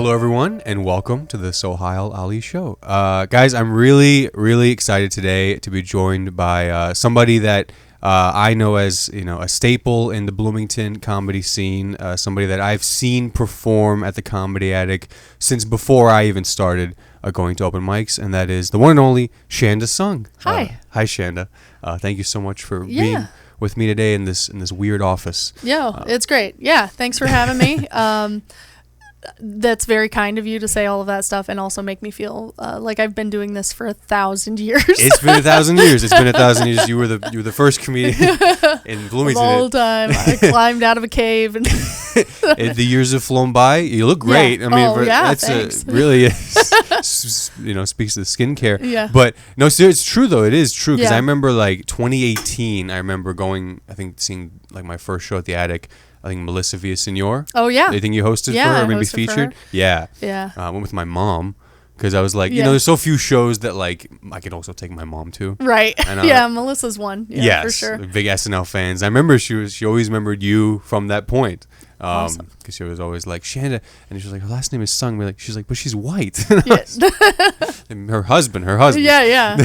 Hello, everyone, and welcome to the Sohile Ali Show. Guys, I'm really, really excited today to be joined by somebody that I know as a staple in the Bloomington comedy scene, somebody that I've seen perform at the Comedy Attic since before I even started going to open mics, and that is the one and only Shanda Sung. Hi. Hi, Shanda. Thank you so much for being with me today in this weird office. It's great. Yeah, thanks for having me. That's very kind of you to say all of that stuff and also make me feel like I've been doing this for 1,000 years. It's been 1,000 years. It's been 1,000 years. You were the first comedian in Bloomington. The whole time I climbed out of a cave and the years have flown by. You look great. Yeah. I mean, that's thanks. Really speaks to the skincare. Yeah. But no, it's true though. It is true because Yeah. I remember like 2018. I remember going. I think seeing like my first show at the Attic. I think Melissa Villasenor. Oh yeah. I think you hosted for her or maybe featured. Yeah. Yeah. I went with my mom because I was like, there's so few shows that like I could also take my mom to. Right. And, yeah, Melissa's one. Yeah, yes, for sure. Big SNL fans. I remember she always remembered you from that point. Awesome. Because she was always like Shanda, and she was like, her last name is Sung. She's like, but she's white. And her husband. Yeah.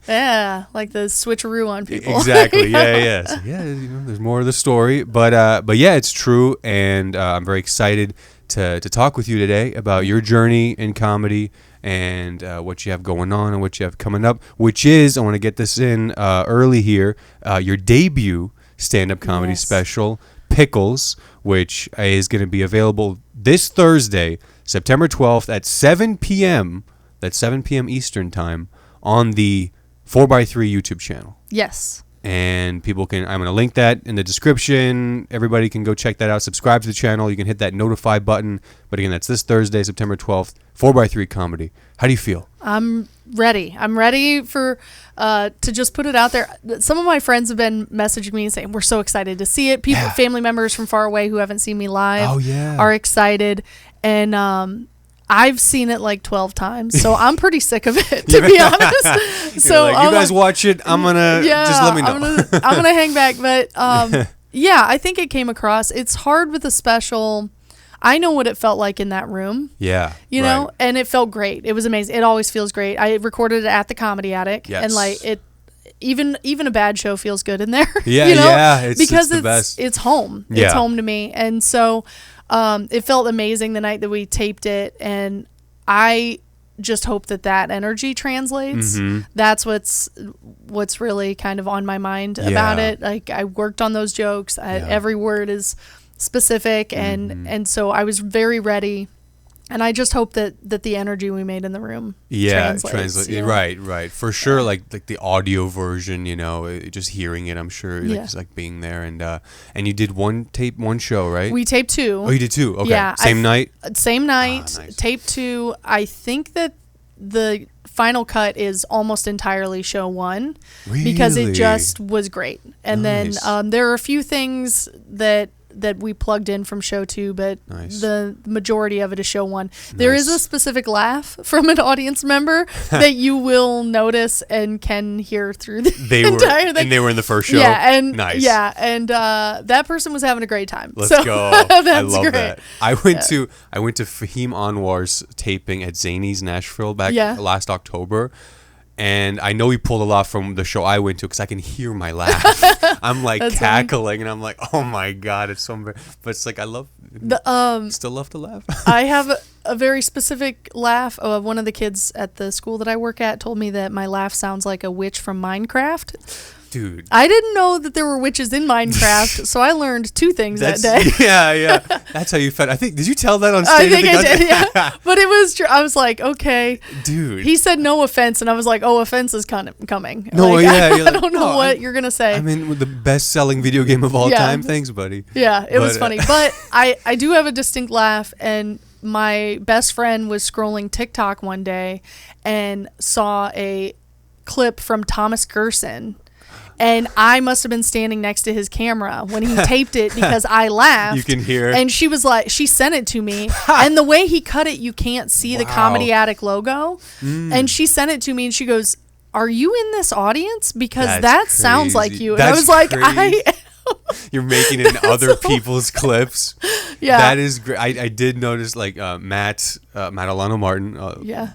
Yeah, like the switcheroo on people. Exactly. Yeah. So, there's more of the story, but yeah, it's true, and I'm very excited to talk with you today about your journey in comedy and what you have going on and what you have coming up, which is, I want to get this in early here, your debut stand-up comedy special, Pickles, which is going to be available this Thursday, September 12th at 7 p.m. That's 7 p.m. Eastern time on the 4x3 YouTube channel. Yes. And I'm going to link that in the description. Everybody can go check that out. Subscribe to the channel. You can hit that notify button. But again, that's this Thursday, September 12th, 4x3 comedy. How do you feel? I'm ready. I'm ready for to just put it out there. Some of my friends have been messaging me and saying, we're so excited to see it. Family members from far away who haven't seen me live are excited. And I've seen it like 12 times, so I'm pretty sick of it, to be honest. So like, you guys watch it. I'm gonna just let me know. I'm gonna hang back, but I think it came across. It's hard with a special. I know what it felt like in that room. Yeah, you know, and it felt great. It was amazing. It always feels great. I recorded it at the Comedy Attic, and like it. Even a bad show feels good in there. Yeah, you know? Because it's the best. It's home. Yeah. It's home to me, and so. It felt amazing the night that we taped it, and I just hope that energy translates. Mm-hmm. That's what's really kind of on my mind about it. Like, I worked on those jokes. Every word is specific, and so I was very ready. And I just hope that the energy we made in the room translates. You know? Right. For sure, like the audio version, just hearing it, I'm sure, just like being there. And you did one show, right? We taped two. Oh, you did two? Okay. Yeah. Same night? Same night. Nice. Tape two. I think that the final cut is almost entirely show one. Really? Because it just was great. And nice. Then there are a few things that we plugged in from show two, but the majority of it is show one. There is a specific laugh from an audience member that you will notice and can hear through the entire thing. And they were in the first show? And that person was having a great time. Let's go. That's I love great. That. I went to Fahim Anwar's taping at Zany's Nashville back last October. And I know he pulled a lot from the show I went to because I can hear my laugh. I'm like cackling, and I'm like, oh my God, it's so embarrassing. But it's like, I still love to laugh. I have a very specific laugh. One of the kids at the school that I work at told me that my laugh sounds like a witch from Minecraft. Dude. I didn't know that there were witches in Minecraft, so I learned two things that day. Yeah. That's how you felt. I think, did you tell that on stage? I think I did, yeah. But it was true. I was like, okay. Dude. He said no offense, and I was like, oh, offense is coming. No, like, I don't know what you're going to say. I mean, with the best-selling video game of all time. Thanks, buddy. Yeah, it was funny. But I do have a distinct laugh, and my best friend was scrolling TikTok one day and saw a clip from Thomas Gerson. And I must have been standing next to his camera when he taped it because I laughed. You can hear. And she was like, she sent it to me. And the way he cut it, you can't see the Comedy Attic logo. And she sent it to me and she goes, are you in this audience? Because that sounds like you. And I was like, I am. You're making it in other people's clips. Yeah. That is great. I did notice like Matt Alano Martin. Yeah.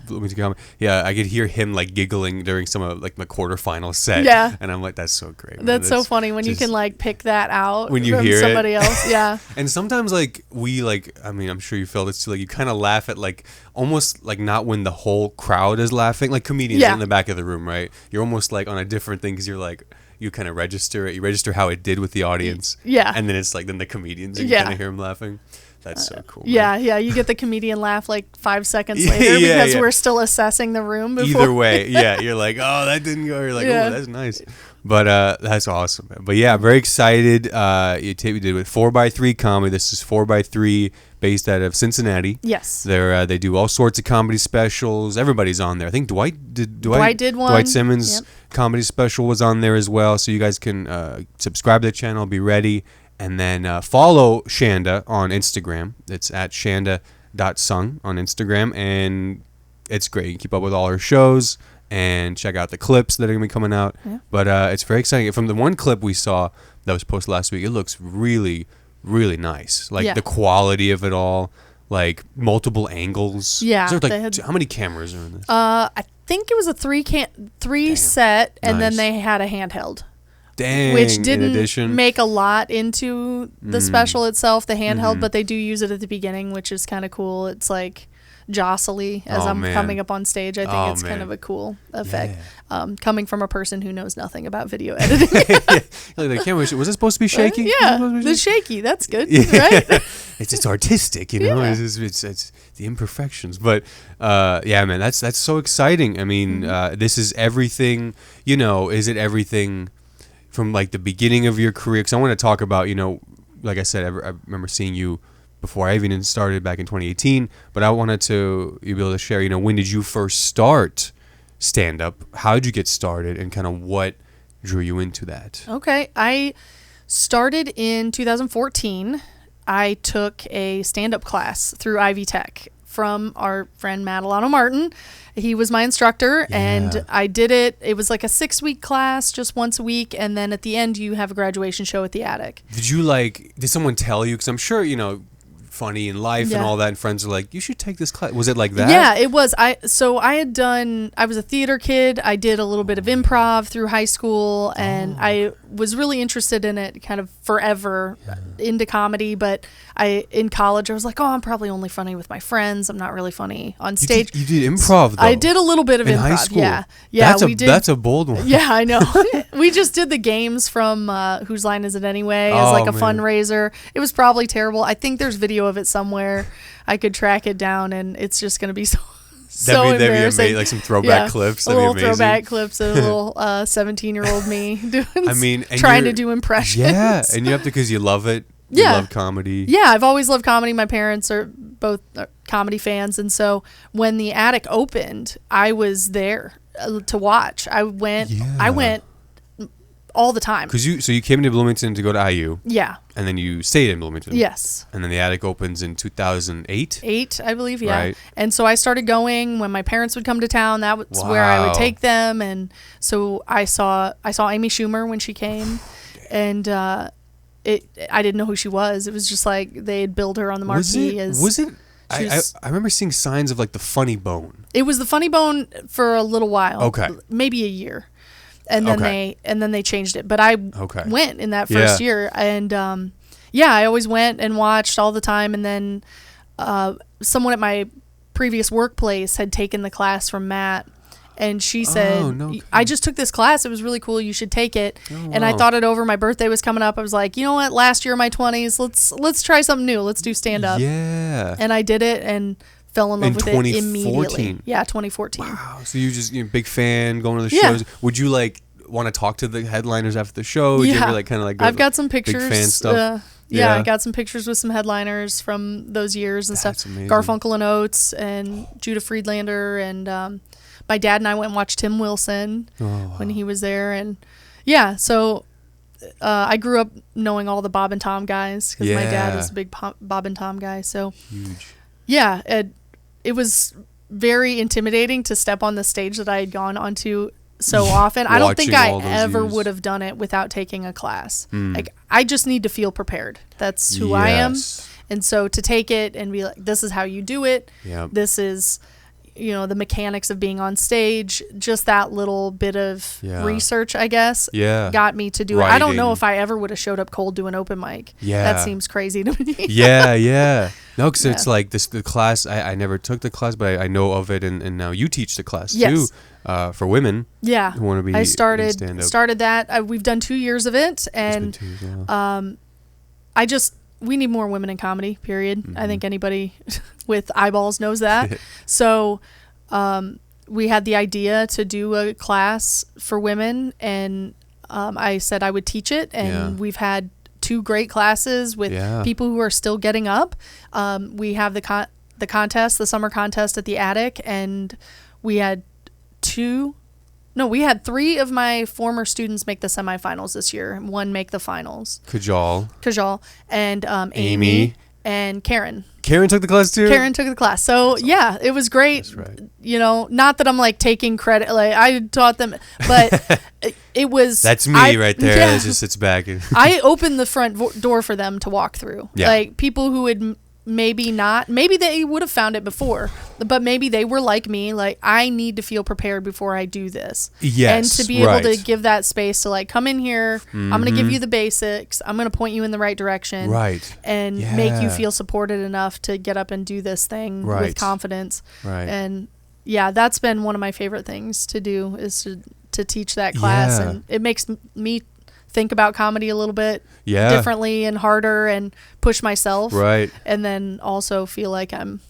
Yeah, I could hear him like giggling during some of like my quarterfinal set. Yeah. And I'm like, that's so great. Man. That's so funny when you can like pick that out when you from hear somebody else. Yeah. And sometimes like I'm sure you feel this too, like you kind of laugh at like almost like not when the whole crowd is laughing, like comedians in the back of the room, right? You're almost like on a different thing because you're like, you kind of register it. You register how it did with the audience. Yeah. And then it's like, then the comedians, you kind of hear them laughing. That's so cool. Yeah, yeah. You get the comedian laugh like 5 seconds later because we're still assessing the room before. Either way, yeah. You're like, oh, that didn't go. You're like, oh, that's nice. But that's awesome. But yeah, very excited. You did with 4x3 Comedy. This is 4x3 based out of Cincinnati. Yes. They do all sorts of comedy specials. Everybody's on there. I think Dwight did one. Dwight Simmons' comedy special was on there as well. So you guys can subscribe to the channel, be ready. And then follow Shanda on Instagram. It's at shanda.sung on Instagram. And it's great. You can keep up with all her shows and check out the clips that are going to be coming out. Yeah. But it's very exciting. From the one clip we saw that was posted last week, it looks really, really nice. Like the quality of it all, like multiple angles. Yeah. How many cameras are in this? I think it was a three set, and then they had a handheld. Dang, which didn't make a lot into the special itself, the handheld, but they do use it at the beginning, which is kind of cool. It's like jostly as I'm coming up on stage. I think it's kind of a cool effect. Coming from a person who knows nothing about video editing. Like the camera, was it supposed to be shaky? The shaky. That's good, right? It's artistic, you know. It's the imperfections, but man, that's so exciting. I mean, this is everything. You know, is it everything? From like the beginning of your career, because I want to talk about, like I said, I remember seeing you before I even started back in 2018, but I wanted you be able to share, when did you first start stand-up? How did you get started, and kind of what drew you into that? Okay, I started in 2014. I took a stand-up class through Ivy Tech from our friend Matt Alano Martin. He was my instructor, and I did it. It was like a 6-week class, just once a week, and then at the end you have a graduation show at the Attic. Did someone tell you? Because I'm sure, funny in life and all that, and friends are like, you should take this class. Was it like that? Yeah, it was. I was a theater kid. I did a little bit of improv through high school, and I was really interested in it kind of forever, into comedy, but in college I was like, I'm probably only funny with my friends. I'm not really funny on stage. You did improv though. I did a little bit of in improv. High school. Yeah, that's a bold one. Yeah, I know. We just did the games from Whose Line Is It Anyway as like a fundraiser. It was probably terrible. I think there's video of it somewhere. I could track it down, and it's just going to be so that'd be embarrassing. amazing. Like some throwback clips. That'd be amazing. Throwback clips of a little 17-year-old me doing. Trying to do impressions. Yeah, and you have to because you love it. You love comedy. Yeah, I've always loved comedy. My parents are both comedy fans, and so when the Attic opened, I was there to watch. I went all the time. So you came to Bloomington to go to IU. Yeah. And then you stayed in Bloomington. Yes. And then the Attic opens in 2008. 8, I believe. Yeah. Right. And so I started going when my parents would come to town. That was where I would take them, and so I saw Amy Schumer when she came, and I didn't know who she was. It was just like they had billed her on the marquee I remember seeing signs of like the Funny Bone. It was the Funny Bone for a little while. Okay. Maybe a year. And then they changed it. But I went in that first year, and I always went and watched all the time. And then someone at my previous workplace had taken the class from Matt, and she said, I just took this class. It was really cool. You should take it. And I thought it over. My birthday was coming up. I was like, you know what? Last year in my 20s, let's try something new. Let's do stand up. Yeah. And I did it and fell in love with it immediately. Yeah, 2014. Wow. So you just big fan, going to the shows. Would you like want to talk to the headliners after the show? Would you ever like kind of like I've got some pictures. Big fan stuff. I got some pictures with some headliners from those years and stuff. Amazing. Garfunkel and Oates and Judah Friedlander, and my dad and I went and watched Tim Wilson when he was there, and so I grew up knowing all the Bob and Tom guys because my dad was a big Bob and Tom guy. So huge. Yeah, it was very intimidating to step on the stage that I had gone onto so often. I don't think I Watching all those ever years. would have done it without taking a class. Like, I just need to feel prepared. That's who I am. Yes. And so to take it and be like, this is how you do it. Yep. This is, the mechanics of being on stage. Just that little bit of research, I guess, got me to do it. I don't know if I ever would have showed up cold to an open mic. Yeah. That seems crazy to me. Yeah. No, because it's like the class, I never took the class, but I know of it, and now you teach the class too, for women. Yeah. Who want to be I in started stand-up. that. We've done 2 years of it, and It's been 2 years, yeah. we need more women in comedy, period. I think anybody with eyeballs knows that. So we had the idea to do a class for women, and I said I would teach it, and we've had 2 great classes with people who are still getting up. We have the contest, the summer contest at the Attic, and we had 3 of my former students make the semifinals this year, and 1 make the finals. Kajal, and Amy and Karen. Karen took the class too? Karen took the class. So, it was great. That's right. Not that I'm like taking credit. Like, I taught them, but it was. That's me right there. That just sits back. I opened the front door for them to walk through. Yeah. Like, people who would maybe they would have found it before, but maybe they were like me. Like, I need to feel prepared before I do this. Yes. And to be able to give that space to, like, come in here, I'm going to give you the basics. I'm going to point you in the right direction. Right. And make you feel supported enough to get up and do this thing with confidence. Right. And that's been one of my favorite things to do, is to teach that class. And it makes me think about comedy a little bit differently and harder, and push myself. Right. And then also feel like I'm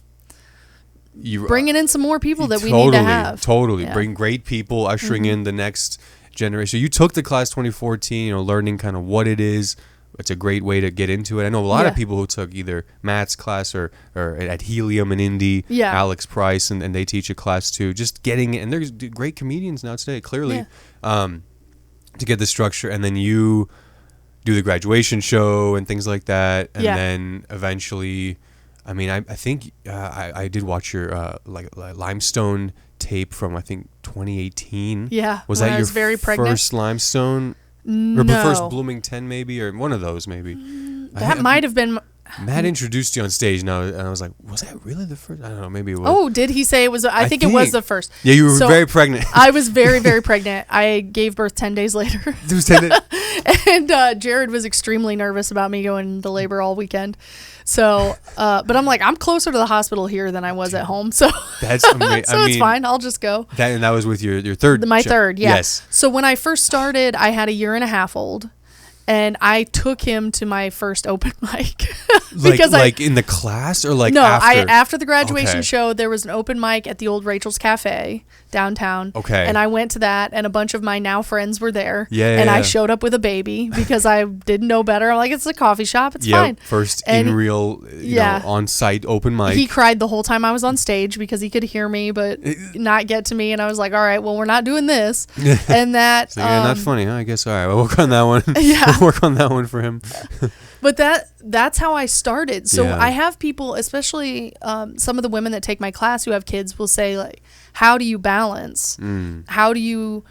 bringing in some more people that we need to have. Totally. Yeah. Bring great people, ushering in the next generation. You took the class 2014, learning kind of what it is. It's a great way to get into it. I know a lot of people who took either Matt's class or at Helium in Indy, Alex Price, and they teach a class too. Just getting it. And there's great comedians now today, clearly. To get the structure, and then you do the graduation show and things like that, and then eventually, I mean, I think I did watch your like Limestone tape from, I think, 2018. Yeah, was that your very pregnant? First Limestone? No. Or first Bloomington, maybe, or one of those, maybe. That might have been. Matt introduced you on stage, and I was like, was that really the first? I don't know, maybe it was. Oh, did he say it was? I think it was the first. Yeah, you were very pregnant. I was very, very pregnant. I gave birth 10 days later. It was 10 days. And Jared was extremely nervous about me going into labor all weekend. So, but I'm like, I'm closer to the hospital here than I was at home. So that's amazing. So it's fine. I'll just go. That was with your third. My third, yeah. Yes. So when I first started, I had a 1.5-year-old. And I took him to my first open mic. Because like in the class, or like after the graduation show, there was an open mic at the old Rachel's Cafe downtown. Okay. And I went to that, and a bunch of my now friends were there. And I showed up with a baby because I didn't know better. I'm like, it's a coffee shop. It's fine. First in real, on-site open mic. He cried the whole time I was on stage because he could hear me but not get to me. And I was like, all right, well, we're not doing this. And that. So, not funny, huh? I guess. All right, we'll work on that one. Yeah. Work on that one for him. But that's how I started. So I have people, especially some of the women that take my class who have kids, will say, like, how do you balance? How do you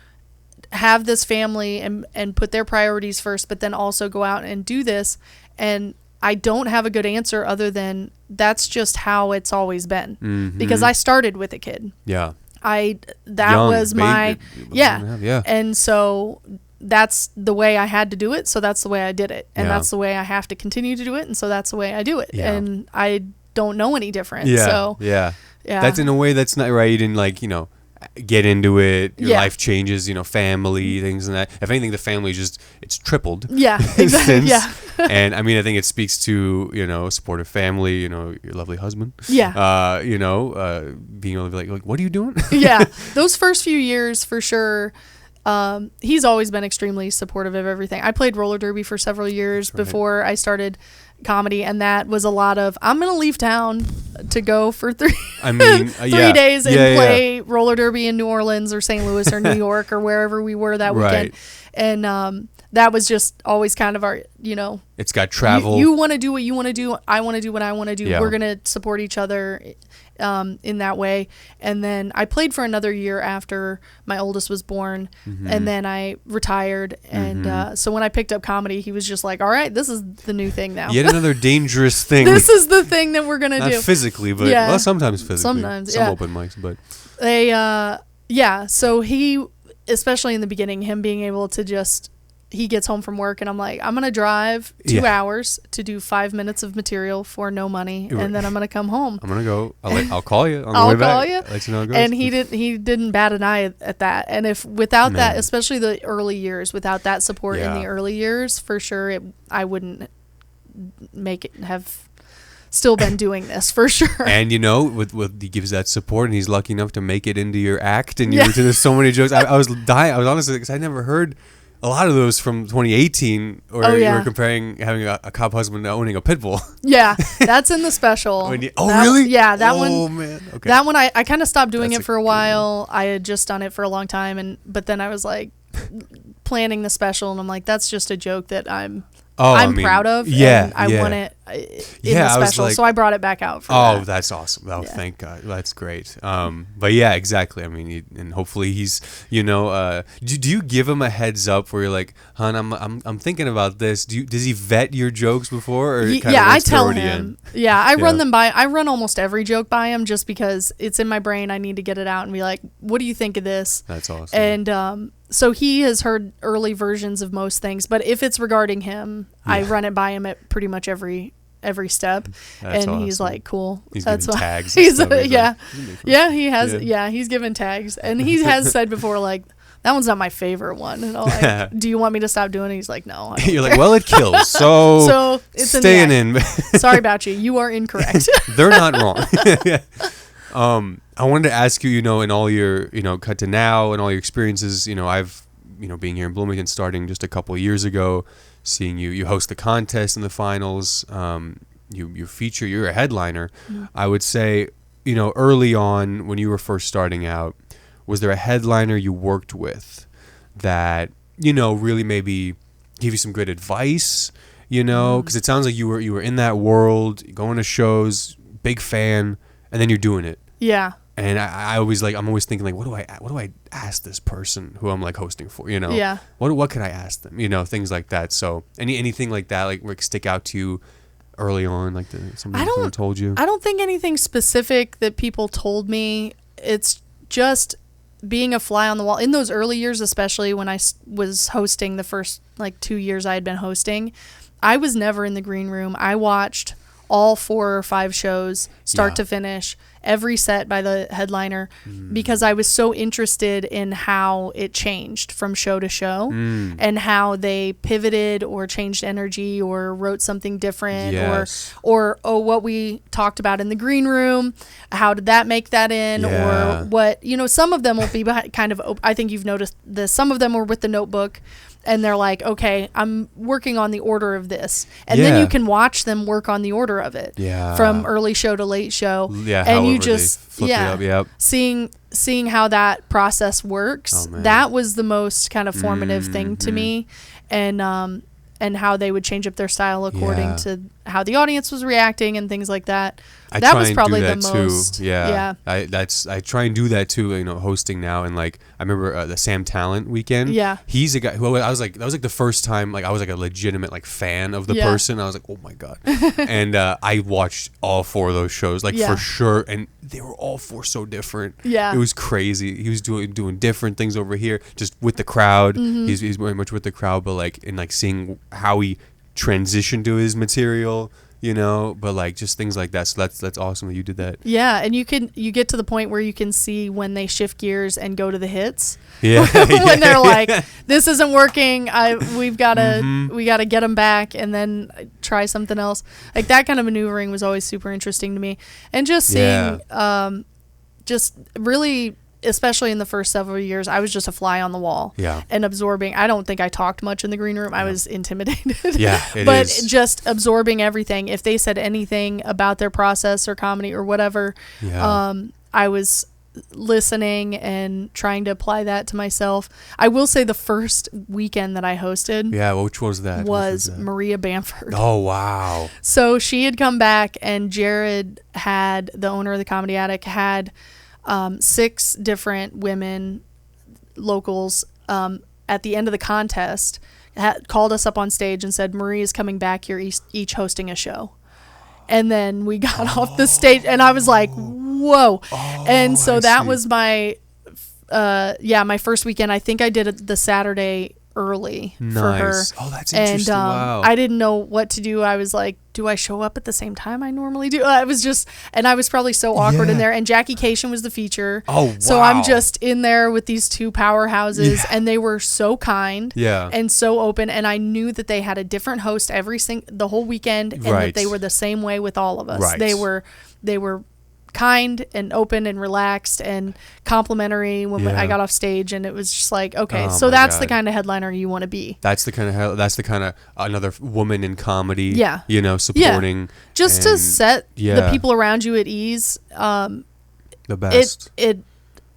have this family and put their priorities first, but then also go out and do this? And I don't have a good answer other than that's just how it's always been. Because I started with a kid. Yeah. And so that's the way I had to do it, so that's the way I did it, and that's the way I have to continue to do it, and so that's the way I do it, and I don't know any different. That's in a way that's not right. You didn't get into it. Your life changes, family things and that. If anything, the family it's tripled. Yeah, exactly. And I mean, I think it speaks to a supportive family. Your lovely husband. Yeah. Being able to be like, what are you doing? Yeah, those first few years for sure. He's always been extremely supportive of everything. I played roller derby for several years before I started comedy, and that was a lot of, I'm going to leave town to go for 3 days and play roller derby in New Orleans or St. Louis or New York or wherever we were that weekend. And that was just always kind of our, it's got travel. You want to do what you want to do. I want to do what I want to do. Yeah. We're going to support each other in that way. And then I played for another year after my oldest was born. And then I retired. And so when I picked up comedy, he was just like, all right, this is the new thing now. Yet another dangerous thing. This is the thing that we're going to do. Not physically, but well, sometimes physically. Sometimes, Some open mics, but. So he, especially in the beginning, him being able to just, he gets home from work and I'm like, I'm going to drive 2 hours to do 5 minutes of material for no money. And then I'm going to come home. I'm going to go. I'll call you on the I'll way call back. you. I'll let you know how it goes. And he didn't bat an eye at that. And if without that, especially the early years, without that support in the early years, for sure, I wouldn't have still been doing this for sure. And with he gives that support and he's lucky enough to make it into your act and there's so many jokes. I was dying. I was honestly, because I never heard a lot of those from 2018 or you were comparing having a cop husband to owning a pit bull. Yeah, that's in the special. Really? Yeah, that one. Oh man. Okay. That one I kind of stopped doing it for a while. I had just done it for a long time but then I was like planning the special and I'm like, that's just a joke that I'm proud of. And I want it in the special. So I brought it back out for that. That's awesome. Oh, thank God. That's great. But yeah, exactly. I mean, and hopefully he's, do you give him a heads up where you're like, hon, I'm thinking about this. Does he vet your jokes before? Or I tell him. Yeah, I run them by. I run almost every joke by him just because it's in my brain. I need to get it out and be like, what do you think of this? That's awesome. And, so he has heard early versions of most things, but if it's regarding him, I run it by him at pretty much every step. That's and awesome. He's like, cool. He's that's giving why. tags. He's like, he has. Yeah, he's given tags, and he has said before like, that one's not my favorite one. And I'm like, do you want me to stop doing it? He's like, no. You're like, well, it kills. So it's staying in. Sorry about you. You are incorrect. They're not wrong. I wanted to ask you, in all your, cut to now and all your experiences, I've, being here in Bloomington starting just a couple of years ago, seeing you host the contest in the finals, you feature, you're a headliner. Mm-hmm. I would say, early on when you were first starting out, was there a headliner you worked with that, really maybe give you some good advice, because it sounds like you were in that world, going to shows, big fan, and then you're doing it. Yeah. And I'm always thinking like, what do I ask this person who I'm like hosting for, Yeah. What can I ask them? Things like that. So anything like that, like stick out to you early on, like someone told you? I don't think anything specific that people told me. It's just being a fly on the wall in those early years, especially when I was hosting the first 2 years I had been hosting. I was never in the green room. I watched all 4 or 5 shows start to finish, every set by the headliner, because I was so interested in how it changed from show to show and how they pivoted or changed energy or wrote something different or what we talked about in the green room, how did that make that in, or what, some of them will be kind of, I think you've noticed this, some of them were with the notebook and they're like, okay, I'm working on the order of this. And then you can watch them work on the order of it from early show to late show. Yeah, and you just, flip it up, seeing how that process works, that was the most kind of formative thing to me. And how they would change up their style according to how the audience was reacting and things like that. That was probably the most. Yeah. I try and do that too, hosting now. And I remember the Sam Talent weekend. Yeah. He's a guy who I was like, that was the first time I was a legitimate fan of the person. I was like, oh my God. And I watched all 4 of those shows for sure. And they were all 4 so different. Yeah. It was crazy. He was doing different things over here just with the crowd. Mm-hmm. He's very much with the crowd, but seeing how he transitioned to his material, but just things like that. So that's awesome that you did that. Yeah, and you get to the point where you can see when they shift gears and go to the hits. Yeah. When they're like, this isn't working. We gotta get them back and then try something else. That kind of maneuvering was always super interesting to me, and just seeing, just really. Especially in the first several years, I was just a fly on the wall and absorbing. I don't think I talked much in the green room. I was intimidated. But just absorbing everything. If they said anything about their process or comedy or whatever, I was listening and trying to apply that to myself. I will say the first weekend that I hosted which was that? Was Maria Bamford. Oh, wow. So she had come back, and Jared had, the owner of the Comedy Attic, had 6 different women locals at the end of the contest called us up on stage and said, Maria's coming back, you're each hosting a show. And then we got off the stage, and I was like, whoa. And so that was my my first weekend. I think I did it the Saturday early for her. Oh, that's interesting. And wow. I didn't know what to do. I was like, do I show up at the same time I normally do? I was just, and I was probably so awkward in there. And Jackie Cation was the feature. Oh, wow. So I'm just in there with these 2 powerhouses, and they were so kind and so open. And I knew that they had a different host the whole weekend, and that they were the same way with all of us. Right. They were kind and open and relaxed and complimentary when I got off stage, and it was just like, okay, so that's the kind of headliner you want to be. That's the kind of another woman in comedy, supporting. Just to set the people around you at ease. The best. It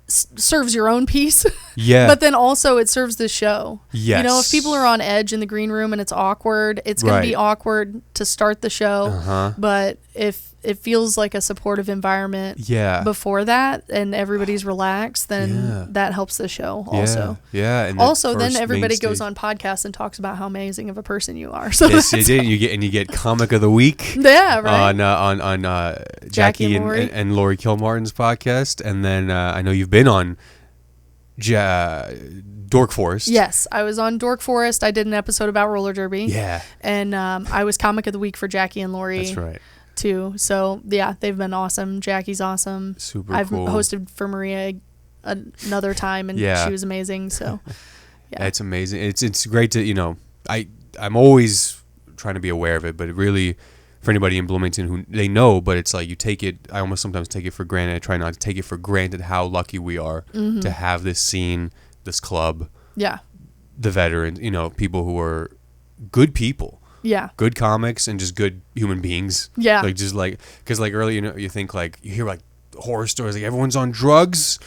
serves your own peace. Yeah. But then also it serves the show. Yes. If people are on edge in the green room and it's awkward, it's going to be awkward to start the show. But if it feels like a supportive environment before that, and everybody's relaxed, then that helps the show also. Yeah. And also, then everybody goes on podcasts and talks about how amazing of a person you are. So yes, you did. You get Comic of the Week. Yeah, right. On Jackie and Lori Kilmartin's podcast, and then I know you've been on Dork Forest. Yes, I was on Dork Forest. I did an episode about roller derby. Yeah. And I was Comic of the Week for Jackie and Lori. That's right. Too. So yeah, they've been awesome. Jackie's awesome. Super I've cool. hosted for Maria another time, and she was amazing. So yeah, it's amazing. It's great to I'm always trying to be aware of it, but it really, for anybody in Bloomington who they know, but it's like you take it. I almost sometimes take it for granted. I try not to take it for granted how lucky we are to have this scene, this club. Yeah. The veterans, people who are good people. Yeah. Good comics and just good human beings. Yeah. Because earlier, you think you hear horror stories, like everyone's on drugs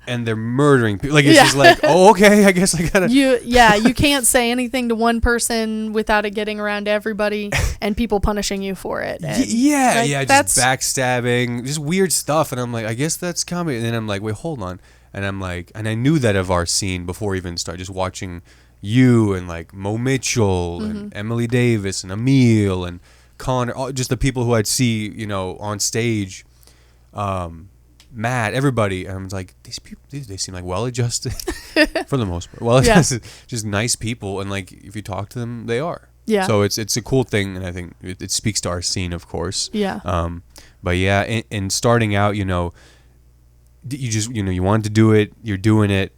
and they're murdering people. Like, it's just like, oh, okay, I guess I gotta. You can't say anything to one person without it getting around to everybody and people punishing you for it. And just backstabbing, just weird stuff. And I'm like, I guess that's comedy. And then I'm like, wait, hold on. And I'm like, and I knew that of our scene before I even started just watching you and like Mo Mitchell and Emily Davis and Emil and Connor, just the people who I'd see, on stage, Matt, everybody. And I was like, these people, they seem like well-adjusted for the most part. Well-adjusted, just nice people. And like, if you talk to them, they are. Yeah. So it's a cool thing. And I think it speaks to our scene, of course. Yeah. But yeah, in starting out, you just, you wanted to do it, you're doing it.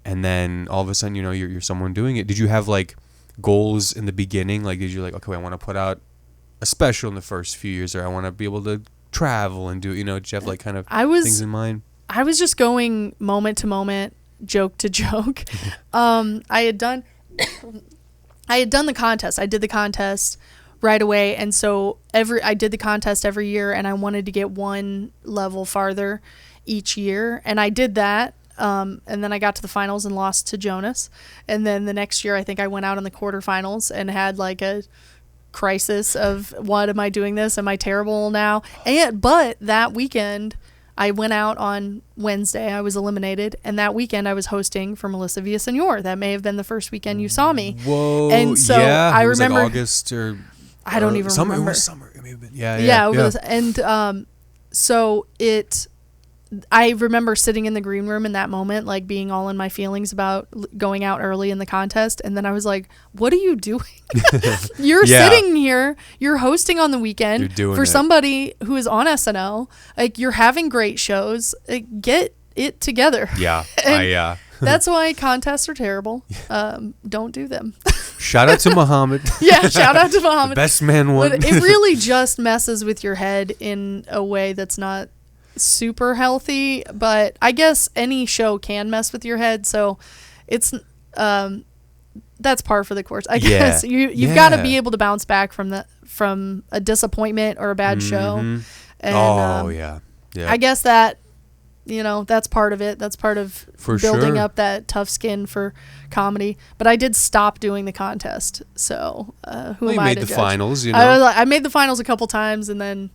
And then all of a sudden, you're someone doing it. Did you have like goals in the beginning? Like, did you okay, I want to put out a special in the first few years, or I want to be able to travel and do, did you have like kind of things in mind? I was just going moment to moment, joke to joke. I had done the contest. I did the contest right away. And so I did the contest every year, and I wanted to get one level farther each year. And I did that. And then I got to the finals and lost to Jonas. And then the next year, I think I went out in the quarterfinals and had like a crisis of, what am I doing this? Am I terrible now? But that weekend, I went out on Wednesday. I was eliminated. And that weekend, I was hosting for Melissa Villasenor. That may have been the first weekend you saw me. Whoa. And so I remember. Like August or. I don't even remember. It was summer. It may have been. So I remember sitting in the green room in that moment, like being all in my feelings about going out early in the contest. And then I was like, what are you doing? You're sitting here, you're hosting on the weekend for somebody who is on SNL. Like, you're having great shows. Like, get it together. Yeah. That's why contests are terrible. Don't do them. Shout out to Muhammad. Shout out to Muhammad. The best man won. But it really just messes with your head in a way that's not super healthy, but I guess any show can mess with your head, so it's that's par for the course. I guess you've got to be able to bounce back from a disappointment or a bad show. And I guess that that's part of it. That's part of For building sure. up that tough skin for comedy. But I did stop doing the contest. So who Well, am you I made to the judge? finals, I made the finals a couple times, and then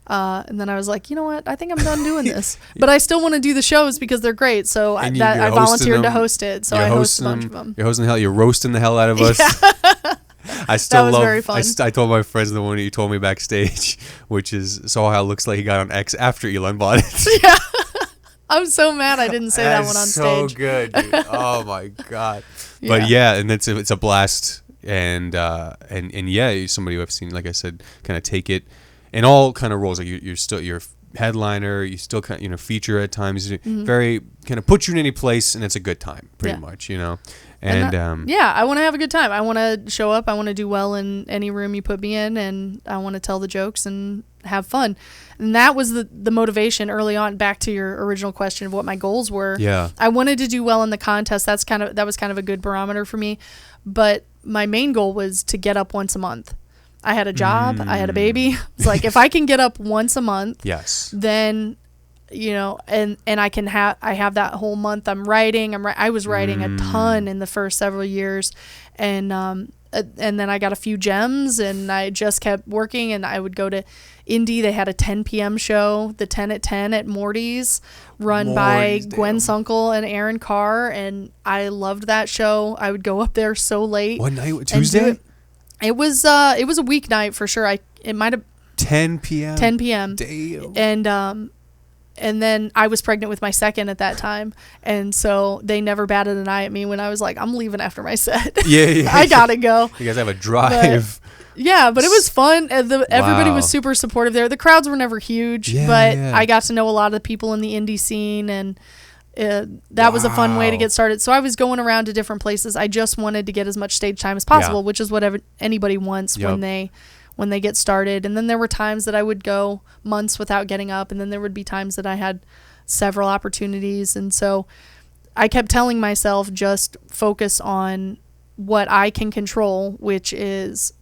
I was like, you know what? I think I'm done doing this. But I still want to do the shows because they're great. So And I you're hosting volunteered to them. host it. So You're I host a hosting bunch of them. You're hosting the hell. You're roasting the hell out of us. I still was love. very fun. I told my friends the one you told me backstage, which is Sohile looks like he got on X after Elon bought it. Yeah. I'm so mad I didn't say that one on so stage. good, dude. Oh my god. Yeah. But yeah, and it's a blast, and yeah, somebody who I've seen, like I said, kind of take it in all kind of roles. Like you're headliner, you still kind of feature at times. Very kind of put you in any place, and it's a good time, pretty much, And I want to have a good time. I want to show up. I want to do well in any room you put me in, and I want to tell the jokes and have fun. And that was the motivation early on. Back to your original question of what my goals were. Yeah. I wanted to do well in the contest. That was kind of a good barometer for me. But my main goal was to get up once a month. I had a job. I had a baby. It's like if I can get up once a month, yes, then and I have that whole month I'm writing. I was writing a ton in the first several years, and then I got a few gems, and I just kept working, and I would go to Indy. They had a 10 p.m. show, the 10 at 10 at Morty's, run by Gwen Sunkel and Aaron Carr, and I loved that show. I would go up there so late. What night? Tuesday? It was a weeknight for sure. It might have 10 p.m. 10 p.m. Damn. And then I was pregnant with my second at that time. And so they never batted an eye at me when I was like, I'm leaving after my set. Yeah. I got to go. You guys have a drive. But it was fun. Everybody was super supportive there. The crowds were never huge, but I got to know a lot of the people in the indie scene, and that was a fun way to get started. So I was going around to different places. I just wanted to get as much stage time as possible, which is what anybody wants when they get started. And then there were times that I would go months without getting up, and then there would be times that I had several opportunities. And so I kept telling myself, just focus on what I can control, which is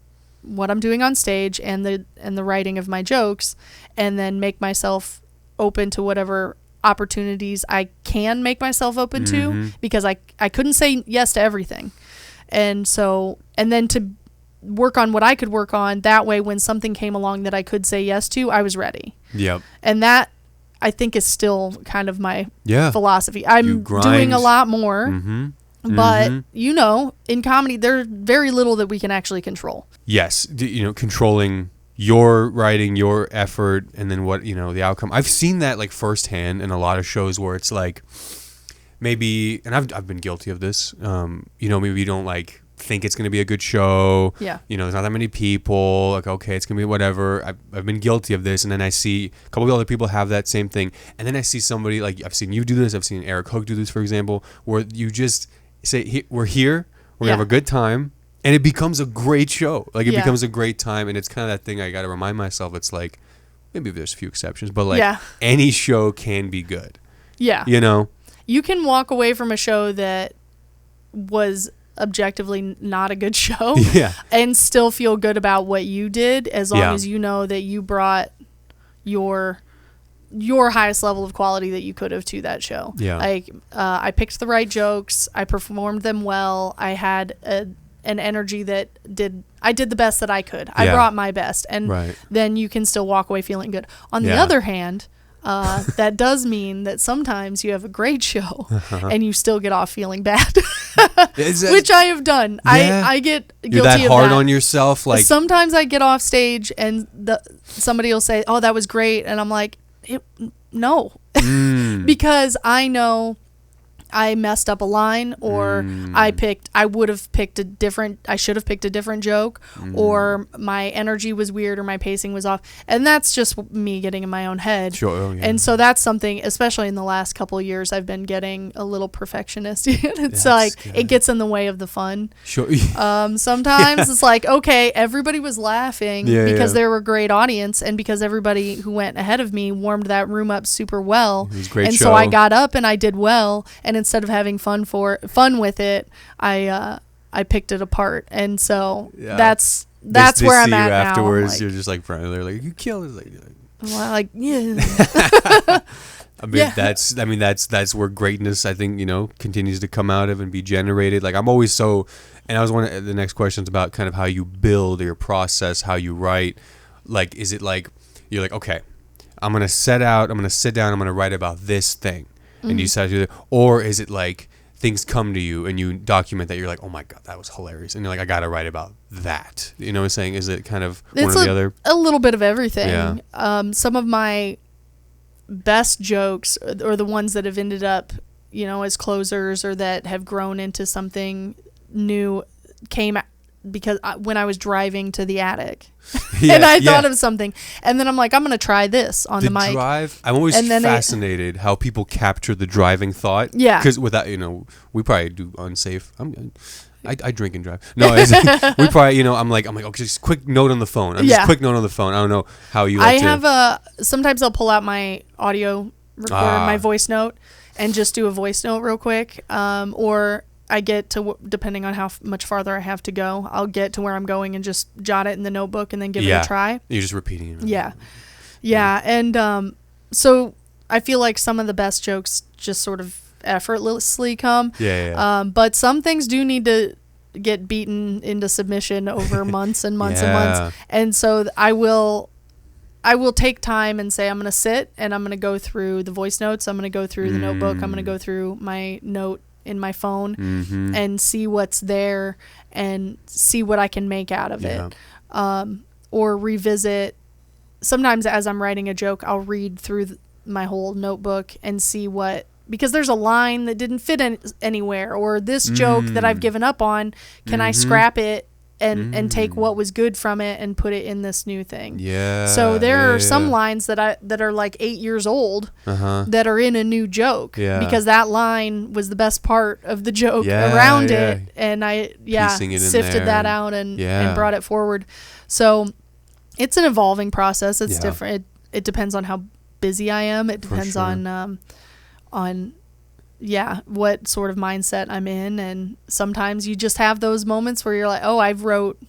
what I'm doing on stage and the writing of my jokes, and then make myself open to whatever opportunities I can make myself open to, because I couldn't say yes to everything. And then to work on what I could work on, that way when something came along that I could say yes to, I was ready. Yep. And that, I think, is still kind of my philosophy. I'm doing a lot more, but in comedy there's very little that we can actually control. Yes, controlling your writing, your effort, and then what the outcome. I've seen that like firsthand in a lot of shows where it's like maybe, and I've been guilty of this. Maybe you don't like think it's going to be a good show. Yeah. There's not that many people. Like, okay, it's going to be whatever. I've been guilty of this. And then I see a couple of other people have that same thing. And then I see somebody, like I've seen you do this. I've seen Eric Hook do this, for example, where you just say, we're here. We're going to have a good time. And it becomes a great show. Like, it becomes a great time. And it's kind of that thing I got to remind myself. It's like, maybe there's a few exceptions, but like any show can be good. Yeah. You can walk away from a show that was objectively not a good show and still feel good about what you did, as long as you know that you brought your highest level of quality that you could have to that show. Like I picked the right jokes, I performed them well, I had an energy that I did the best that I could. I brought my best, and then you can still walk away feeling good. On the other hand, that does mean that sometimes you have a great show and you still get off feeling bad, which I have done. I get guilty You're that of hard that. on yourself. Like, sometimes I get off stage and somebody will say, "Oh, that was great," and I'm like, "No," because I know I messed up a line, or I should have picked a different joke, or my energy was weird, or my pacing was off. And that's just me getting in my own head. Sure, And so that's something, especially in the last couple of years, I've been getting a little perfectionist. It's it gets in the way of the fun. Sure. Sometimes it's like, okay, everybody was laughing because they were a great audience, and because everybody who went ahead of me warmed that room up super well. It was a great and show. So I got up and I did well, and instead of having fun with it, I picked it apart, and so that's where I'm at now. Afterwards, you're just like, they're like, you killed it. Well, like, yeah. I mean, that's where greatness, I think, continues to come out of and be generated. Like, I'm always so, and I was wondering, the next question is about kind of how you build your process, how you write. Like, is it like, you're like, okay, I'm going to sit down, I'm going to write about this thing. And you decide to do that. Or is it like, things come to you and you document that, you're like, oh my God, that was hilarious. And you're like, I got to write about that. You know what I'm saying? Is it kind of one or the other? A little bit of everything. Yeah. Some of my best jokes, or the ones that have ended up, as closers, or that have grown into something new, came because when I was driving to the attic and I thought of something, and then I'm like, I'm going to try this on the mic. I'm always fascinated how people capture the driving thought. Yeah. Because without, we probably do unsafe. I drink and drive. No, we probably, I'm like, okay, just quick note on the phone. Quick note on the phone. I don't know how you like sometimes I'll pull out my audio recorder, my voice note, and just do a voice note real quick. Or I get to, depending on how much farther I have to go, I'll get to where I'm going and just jot it in the notebook and then give it a try. You're just repeating it. Yeah. Yeah. And so I feel like some of the best jokes just sort of effortlessly come. But some things do need to get beaten into submission over months and months and months. And so I will take time and say, I'm going to sit and I'm going to go through the voice notes. I'm going to go through the notebook. I'm going to go through my note in my phone and see what's there and see what I can make out of it. Or revisit. Sometimes as I'm writing a joke, I'll read through my whole notebook and see because there's a line that didn't fit anywhere, or this joke that I've given up on, can I scrap it and take what was good from it and put it in this new thing? Yeah. So there are some lines that are like 8 years old that are in a new joke because that line was the best part of the joke around it, and I sifted that out and brought it forward. So it's an evolving process. It's different. It depends on how busy I am. It depends on what sort of mindset I'm in. And sometimes you just have those moments where you're like, oh, I wrote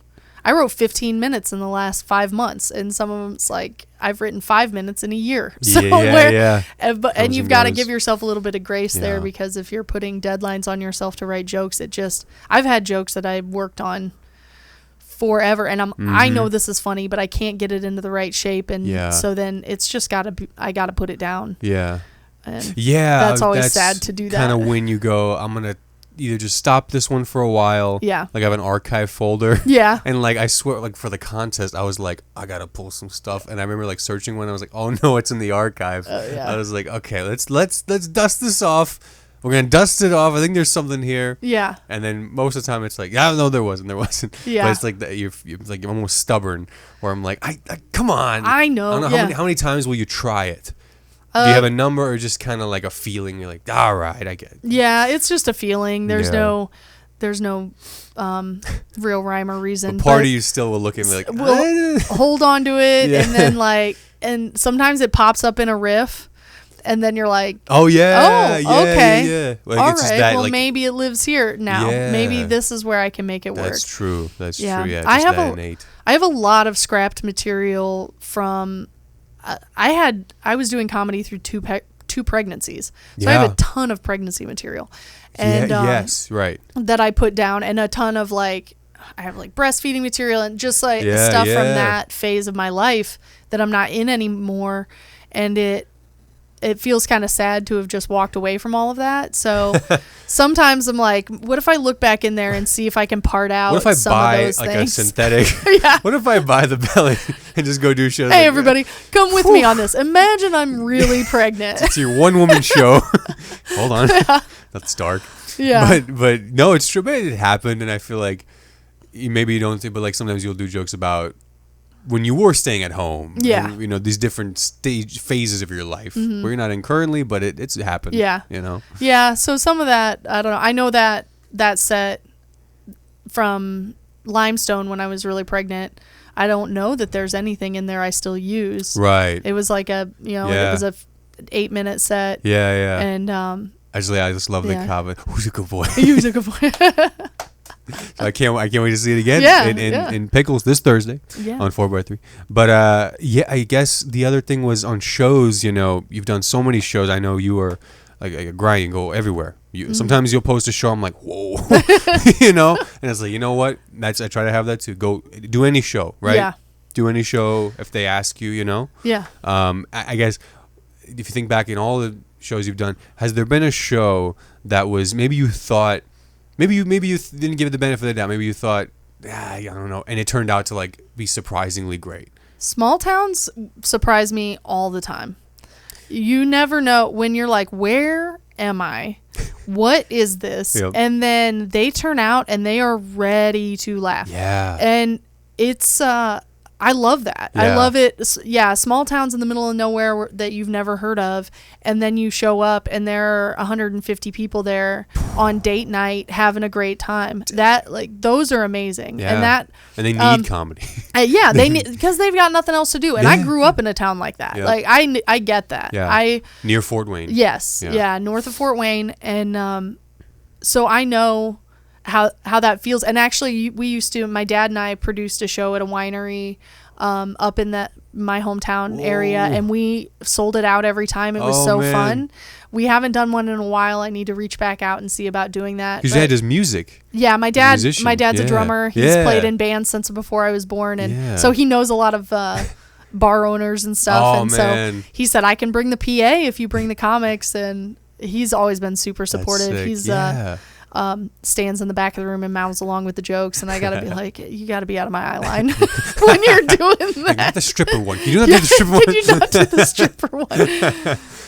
15 minutes in the last 5 months, and some of them it's like I've written 5 minutes in a year. So and you've got to give yourself a little bit of grace there, because if you're putting deadlines on yourself to write jokes, I've had jokes that I worked on forever, and I know this is funny, but I can't get it into the right shape, and so then it's just I got to put it down. And that's always sad to do that. Kind of when you go, I'm gonna either just stop this one for a while. Like I have an archive folder. And like I swear, like for the contest, I was like, I gotta pull some stuff, and I remember like searching one. I was like, oh no, it's in the archive. I was like, okay, let's dust this off. We're gonna dust it off. I think there's something here. And then most of the time it's like, no, there wasn't. But it's like that you're like almost stubborn, where I'm like, I come on. I know. I don't know how many times will you try it? Do you have a number, or just kind of like a feeling? You're like, all right, I get it. Yeah, it's just a feeling. There's no real rhyme or reason. But part of you still will look at me like, we'll hold on to it, and then and sometimes it pops up in a riff, and then you're like, okay, Like, all it's right, that, well like, maybe it lives here now.Maybe this is where I can make it work. That's true. That's true. Yeah, I have a lot of scrapped material from. I was doing comedy through two pregnancies, so I have a ton of pregnancy material, and that I put down, and a ton of I have breastfeeding material and just stuff from that phase of my life that I'm not in anymore, and it feels kind of sad to have just walked away from all of that. So sometimes I'm like, what if I look back in there and see if I can part out what if I some buy of those like things? a synthetic? What if I buy the belly and just go do shows? Hey, everybody, come with me on this. Imagine I'm really pregnant. It's your one-woman show. Hold on. That's dark. Yeah. But no, it's true. But it happened, and I feel like maybe you don't think, but sometimes you'll do jokes about when you were staying at home, and, these different phases of your life where you're not in currently, but it's happened. So some of that, I don't know. I know that set from Limestone when I was really pregnant, I don't know that there's anything in there I still use. Right. It was like it was a 8-minute set. Yeah. And I just love the comment. Who's a good boy? Who's a good boy? So I can't wait to see it again in Pickles this Thursday on 4x3. But I guess the other thing was on shows. You've done so many shows. I know you are like a grind and go everywhere. Sometimes you'll post a show. I'm like, whoa, and it's like, you know what? I try to have that too. Go do any show, right? Yeah. Do any show if they ask you. Yeah. I guess if you think back in all the shows you've done, has there been a show that was maybe you thought, maybe you didn't give it the benefit of the doubt, maybe you thought, I don't know, and it turned out to like be surprisingly great? Small towns surprise me all the time. You never know when you're like, where am I? What is this? Yep. And then they turn out and they are ready to laugh. Yeah. And it's I love that. Yeah. I love it. Yeah, small towns in the middle of nowhere that you've never heard of, and then you show up and there are 150 people there on date night having a great time. That those are amazing. Yeah. And they need comedy. Yeah, they need, because they've got nothing else to do. And I grew up in a town like that. Yeah. Like I get that. Yeah. Near Fort Wayne. Yes. Yeah, north of Fort Wayne, and so I know how that feels. And actually my dad and I produced a show at a winery up in my hometown area, and we sold it out every time. It was so fun. We haven't done one in a while. I need to reach back out and see about doing that. Because dad does music. Yeah, my dad's a drummer. He's played in bands since before I was born, and so he knows a lot of bar owners and stuff. So he said, I can bring the PA if you bring the comics, and he's always been super supportive. He's stands in the back of the room and mouths along with the jokes, and I gotta be like, you gotta be out of my eye line when you're doing that. Not the stripper one. Can you not do the stripper one? Can you not do the stripper one?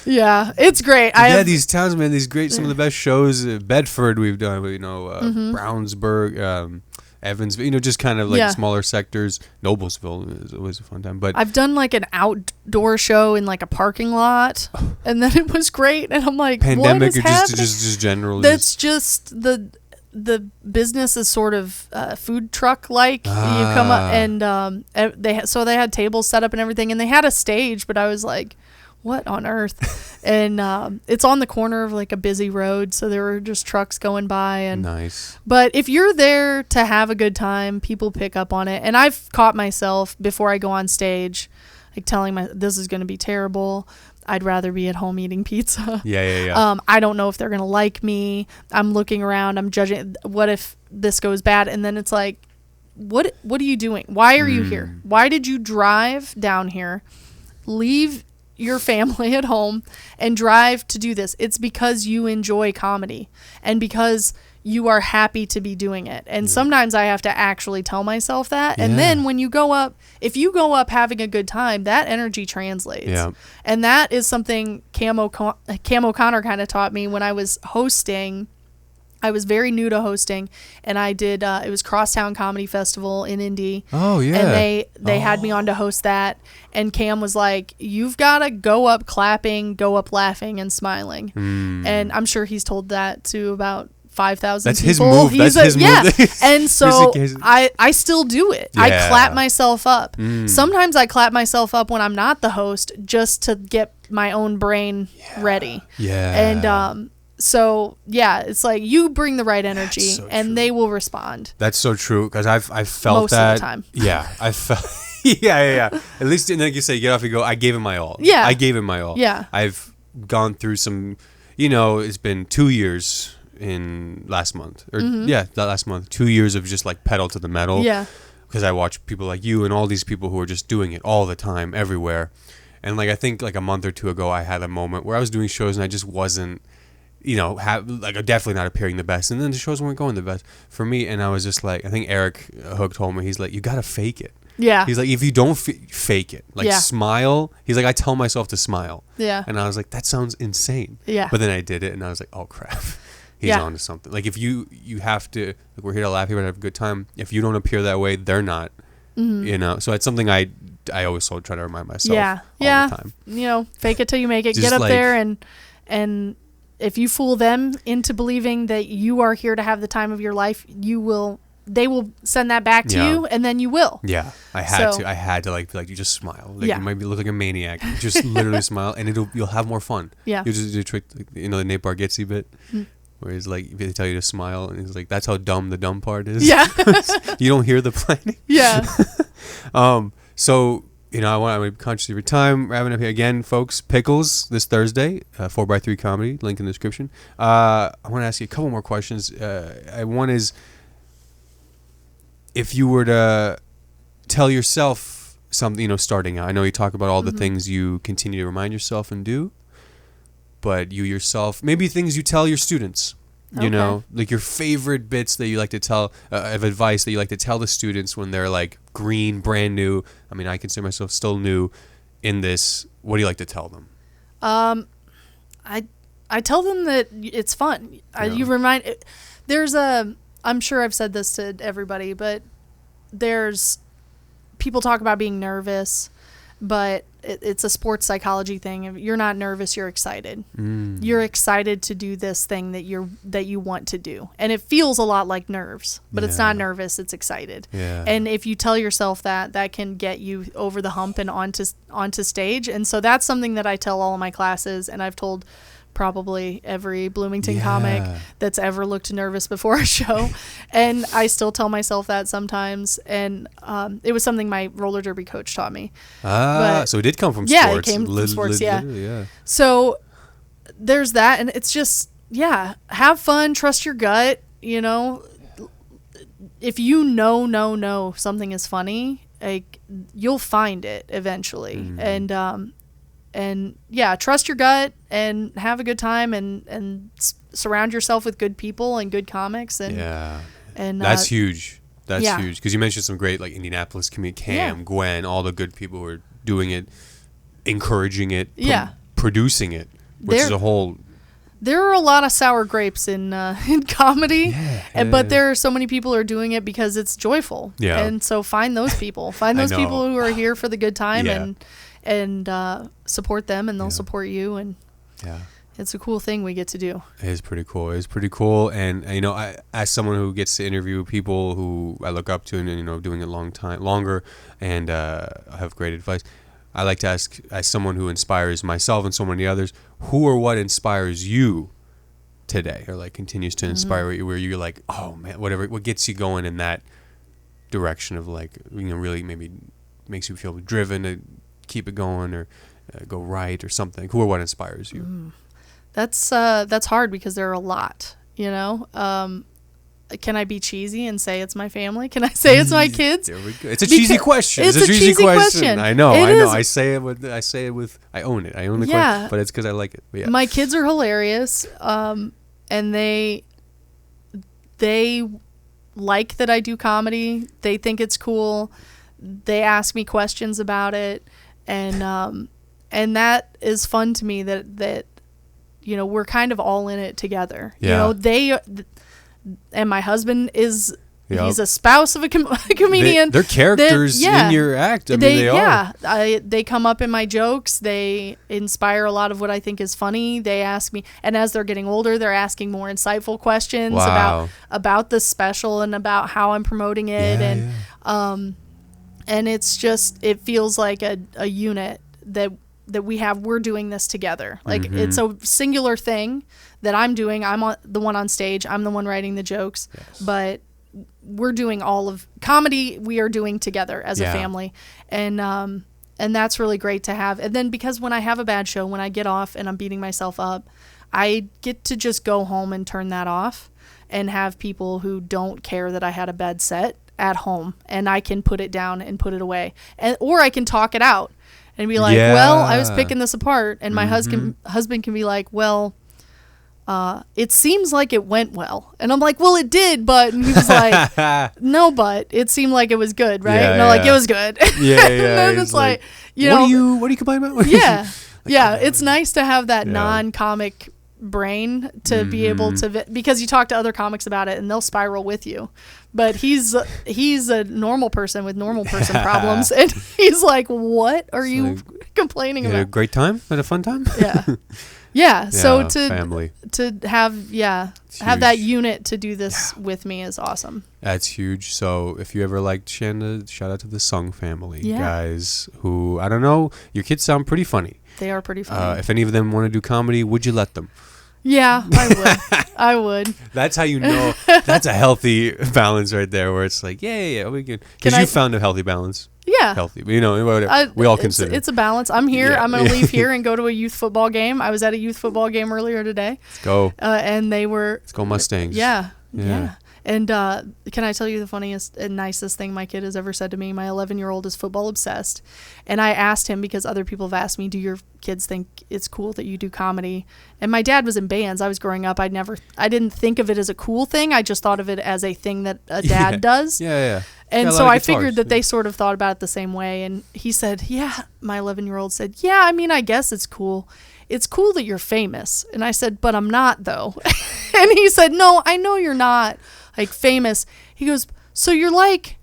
Yeah, it's great. These towns, man, these great, some of the best shows. Bedford, we've done, Brownsburg, Evansville, just kind of like smaller sectors. Noblesville is always a fun time. But I've done like an outdoor show in like a parking lot, and then it was great. And I'm like, pandemic what is or happening? just general? That's just the business is sort of food truck like. You come up and they had tables set up and everything, and they had a stage, but I was like, what on earth? And it's on the corner of like a busy road, so there were just trucks going by. And nice. But if you're there to have a good time, people pick up on it. And I've caught myself before I go on stage, like telling this is going to be terrible. I'd rather be at home eating pizza. Yeah. I don't know if they're going to like me. I'm looking around. I'm judging. What if this goes bad? And then it's like, what are you doing? Why are you here? Why did you drive down here? Leave your family at home and drive to do this. It's because you enjoy comedy and because you are happy to be doing it. And sometimes I have to actually tell myself that. And then when you go up, if you go up having a good time, that energy translates. Yeah. And that is something Cam O'Connor kind of taught me when I was hosting. I was very new to hosting, and I did, it was Crosstown Comedy Festival in Indy. Oh, yeah. And they had me on to host that, and Cam was like, you've got to go up clapping, go up laughing and smiling. And I'm sure he's told that to about 5,000 people. His move. That's his move. Yeah. And so I still do it. Yeah. I clap myself up. Sometimes I clap myself up when I'm not the host just to get my own brain ready. Yeah. And, so yeah, it's like you bring the right energy and they will respond. That's so true, because I've felt most that of the time. Yeah, I felt yeah. At least, and like you say, get off, you go. I gave it my all. Yeah, I gave it my all. Yeah, I've gone through some. It's been 2 years in last month, or last month. 2 years of just like pedal to the metal. Yeah, because I watch people like you and all these people who are just doing it all the time, everywhere. And like I think like a month or two ago, I had a moment where I was doing shows and I just wasn't. Definitely not appearing the best, and then the shows weren't going the best for me, and I was just like, I think Eric Hook told me, he's like, you gotta fake it. Yeah. He's like, if you don't fake it, smile. He's like, I tell myself to smile. Yeah. And I was like, that sounds insane. Yeah. But then I did it, and I was like, oh crap, he's on to something. Like if you have to, like, we're here to laugh, here to have a good time. If you don't appear that way, they're not. So it's something I always try to remind myself. All the time. Fake it till you make it. Just get up there and. If you fool them into believing that you are here to have the time of your life, they will send that back to you, and then you will. Yeah, I had to like you just smile. Like, you might look like a maniac. Just literally smile, and you'll have more fun. Yeah. You just do the trick, the Nate Bargatze bit. where he's like, they tell you to smile, and he's like, that's how dumb the dumb part is. Yeah. You don't hear the planning. Yeah. So, I want to consciously over time, wrapping up here again, folks. Pickles this Thursday, 4x3 comedy, link in the description. I want to ask you a couple more questions. One is, if you were to tell yourself something, starting out, I know you talk about all the things you continue to remind yourself and do, but you yourself, maybe things you tell your students, like your favorite bits that you like to tell, of advice that you like to tell the students when they're like green, brand new. I mean, I consider myself still new in this. What do you like to tell them? I tell them that it's fun. I'm sure I've said this to everybody, but people talk about being nervous, but it's a sports psychology thing. If you're not nervous, you're excited. You're excited to do this thing that you want to do. And it feels a lot like nerves, but it's not nervous, it's excited. Yeah. And if you tell yourself that can get you over the hump and onto stage. And so that's something that I tell all of my classes, and I've told probably every Bloomington comic that's ever looked nervous before a show. And I still tell myself that sometimes. And it was something my roller derby coach taught me. So it did come from sports. Yeah, it came from sports, yeah. So there's that. And it's just, have fun, trust your gut. If you know something is funny, like, you'll find it eventually. And trust your gut and have a good time and surround yourself with good people and good comics. And that's huge. That's huge. Because you mentioned some great, like, Indianapolis community, Cam, Gwen, all the good people who are doing it, encouraging it, producing it, which is a whole... There are a lot of sour grapes in comedy, but there are so many people who are doing it because it's joyful. Yeah. And so find those people. Find those people who are here for the good time and support them, and they'll support you. And it's a cool thing we get to do. It is pretty cool. And I, as someone who gets to interview people who I look up to and doing it longer, and have great advice, I like to ask, as someone who inspires myself and so many others, who or what inspires you today, or like continues to inspire you, where you're like, oh man, what gets you going in that direction of, like, really maybe makes you feel driven to keep it going, or go right, or something. Who or what inspires you? That's hard, because there are a lot. Can I be cheesy and say it's my family? Can I say it's my kids? There we go. It's a cheesy question. It's a cheesy question. I know. I say it with. I own it. I own the question, but it's because I like it. But my kids are hilarious, and they like that I do comedy. They think it's cool. They ask me questions about it, and that is fun to me. That we're kind of all in it together. They. And my husband is, he's a spouse of a comedian. They're characters in your act. I mean, they are. They come up in my jokes. They inspire a lot of what I think is funny. They ask me, and as they're getting older, they're asking more insightful questions about the special and about how I'm promoting it. And it's just, it feels like a unit that we're doing this together. Like, it's a singular thing that I'm doing. I'm the one on stage. I'm the one writing the jokes, but we're doing all of comedy. We are doing together as a family. And that's really great to have. And then, because when I have a bad show, when I get off and I'm beating myself up, I get to just go home and turn that off and have people who don't care that I had a bad set at home, and I can put it down and put it away, or I can talk it out and be like, well, I was picking this apart, and my husband can be like, well, it seems like it went well, and I'm like, well, it did, but, and he was like, no, but it seemed like it was good, right? And I'm like, it was good. And then it's like, what are you complaining about? It's nice to have that non-comic brain to be able to, because you talk to other comics about it and they'll spiral with you, but he's a normal person with normal person problems, and he's like, what are you complaining about? Had a great time? Had a fun time? So to family, to have that unit to do this with me is awesome. That's huge. So if you ever liked Shanda, shout out to the Sung family, guys, who, I don't know, your kids sound pretty funny. They are pretty funny. If any of them want to do comedy, would you let them? Yeah, I would. I would. That's how you know that's a healthy balance right there, where it's like, yeah, we can. Because you found a healthy balance. Yeah. Healthy. You know, whatever. We all consider it's a balance. I'm here. Yeah. I'm going to leave here and go to a youth football game. I was at a youth football game earlier today. Let's go. And they were. Let's go Mustangs. Yeah. And can I tell you the funniest and nicest thing my kid has ever said to me? My 11-year-old is football obsessed. And I asked him, because other people have asked me, do your kids think it's cool that you do comedy? And my dad was in bands. I was growing up. I didn't think of it as a cool thing. I just thought of it as a thing that a dad does. Yeah. And so I figured that they sort of thought about it the same way. And he said, my 11-year-old said, I mean, I guess it's cool. It's cool that you're famous. And I said, but I'm not, though. And he said, no, I know you're not like famous. He goes, so you're like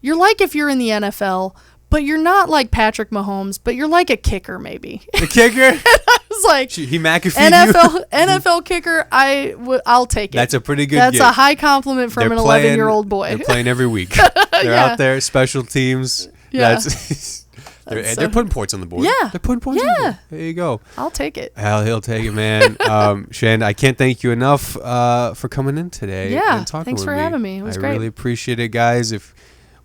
if you're in the NFL, but you're not like Patrick Mahomes, but you're like a kicker maybe. A kicker? And I was like, he McAfee'd you? NFL kicker, I'll take it. That's a pretty good That's gig. a high compliment from an 11-year-old boy. They're playing every week. They're out there, special teams. Yeah. They're putting points on the board. Yeah. They're putting points on the board. There you go. I'll take it. He'll take it, man. Shanda, I can't thank you enough for coming in today. Yeah. And talking Thanks with for me. having me. It was great. I really appreciate it, guys. If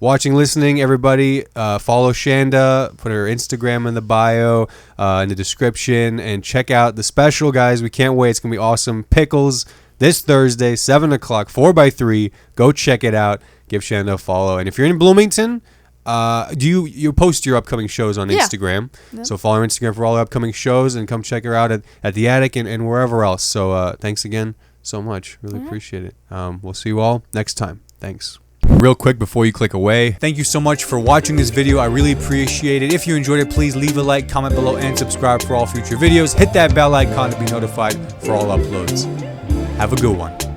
watching, listening, everybody, follow Shanda. Put her Instagram in the bio, in the description, and check out the special, guys. We can't wait. It's going to be awesome. Pickles this Thursday, 7 o'clock, 4x3. Go check it out. Give Shanda a follow. And if you're in Bloomington, you post your upcoming shows on Instagram. Yep. So follow her Instagram for all the upcoming shows, and come check her out at the Attic and wherever else. So thanks again so much. Really appreciate it. We'll see you all next time. Thanks. Real quick before you click away, thank you so much for watching this video. I really appreciate it. If you enjoyed it, please leave a like, comment below, and subscribe for all future videos. Hit that bell icon to be notified for all uploads. Have a good one.